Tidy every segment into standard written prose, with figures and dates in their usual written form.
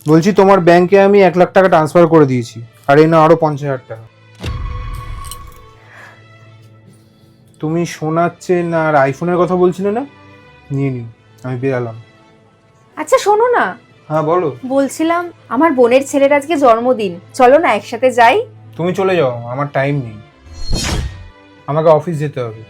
বলছি তোমার ব্যাংকে আমি 1 লাখ টাকা ট্রান্সফার করে দিয়েছি, আর এই না আরো 50,000 টাকা। তুমি সোনার চেন আর আইফোনের কথা বলছিলে না, নিয়ে নিও, আমি বেরালাম। আচ্ছা শোনো না, হ্যাঁ বলো। বলছিলাম আমার বোনের ছেলের আজকে জন্মদিন, চলো না একসাথে যাই। তুমি চলে যাও, আমার টাইম নেই, আমাকে অফিস যেতে হবে।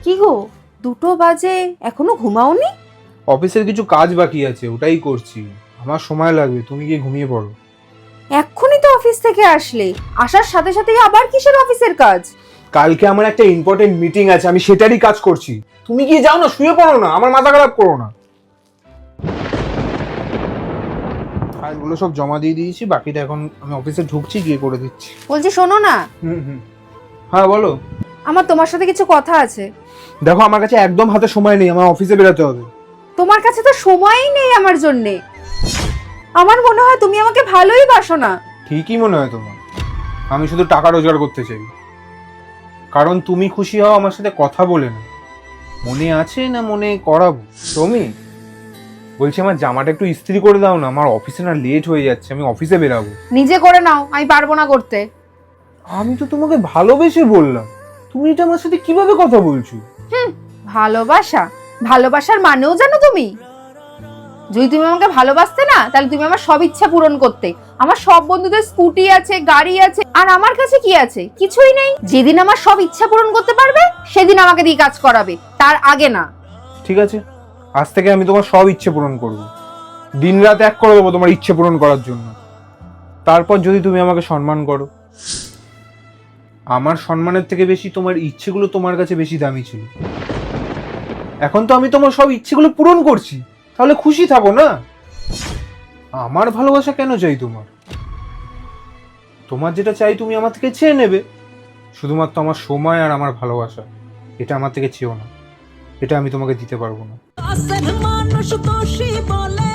কি গো, 2টো বাজে এখনো ঘুমাওনি? অফিসের কিছু কাজ বাকি আছে, ওটাই করছি, আমার সময় লাগবে, তুমি গিয়ে ঘুমিয়ে পড়ো। এক্ষুনি তো অফিস থেকে আসলে, আসার সাথে সাথেই আবার কিসের অফিসের কাজ? কালকে আমার একটা ইম্পর্টেন্ট মিটিং আছে, আমি সেটারই কাজ করছি। তুমি গিয়ে যাও না, শুয়ে পড়ো না, আমার মাথা খারাপ করো না। ফাইলগুলো সব জমা দিয়ে দিয়েছি, বাকিটা এখন আমি অফিসে ঢুকছি, গিয়ে করে দিচ্ছি। বলছি শোনো না, হ্যাঁ বলো। আমার তোমার সাথে কিছু কথা আছে। দেখো আমার কাছে একদম হাতে সময় নেই, আমার অফিসে বেরোতে হবে। তোমার কাছে তো সময়ই নেই আমার জন্যে। আমার মনে হয় তুমি আমাকে ভালোই বাসো না। ঠিকই মনে হয় তোমার, আমি শুধু টাকা রোজগার করতে চাই, কারণ তুমি খুশি হও আমার সাথে কথা বলে না। মনে আছে না মনে করাবো? তুমি বলছি আমার জামাটা একটু ইস্ত্রি করে দাও না, আমার অফিসে না লেট হয়ে যাচ্ছে, আমি অফিসে বেরাবো। নিজে করে নাও, আমি পারবো না করতে। আমি তো তোমাকে ভালোবেসে বললাম, তুমি এটা আমার সাথে কিভাবে কথা বলছো? ভালোবাসা? ভালোবাসার মানেও জানো তুমি? যদি তুমি আমাকে ভালোবাসতে না, তাহলে তুমি আমার সব ইচ্ছা পূরণ করতে। আমার সব বন্ধুদের স্কুটি আছে, গাড়ি আছে, আর আমার কাছে কি আছে? কিছুই নেই। যেদিন আমার সব ইচ্ছা পূরণ করতে পারবে, সেদিন আমাকে দিয়ে কাজ করাবে, তার আগে না। ঠিক আছে, আজ থেকে আমি তোমার সব ইচ্ছে পূরণ করব, দিনরাত এক করে দেবো তোমার ইচ্ছে পূরণ করার জন্য। তারপর যদি তুমি আমাকে সম্মান করো। আমার সম্মানের থেকে বেশি তোমার ইচ্ছেগুলো তোমার কাছে বেশি দামি ছিল। এখন তো আমি তোমার সব ইচ্ছেগুলো পূরণ করছি, তাহলে খুশি থাকো না। আমার ভালোবাসা কেন চাই তোমার? তোমার যেটা চাই তুমি আমার থেকে চেয়ে নেবে, শুধুমাত্র আমার সময় আর আমার ভালোবাসা, এটা আমার থেকে চেয়েও না, এটা আমি তোমাকে দিতে পারবো না। মানুষ দোষী বলে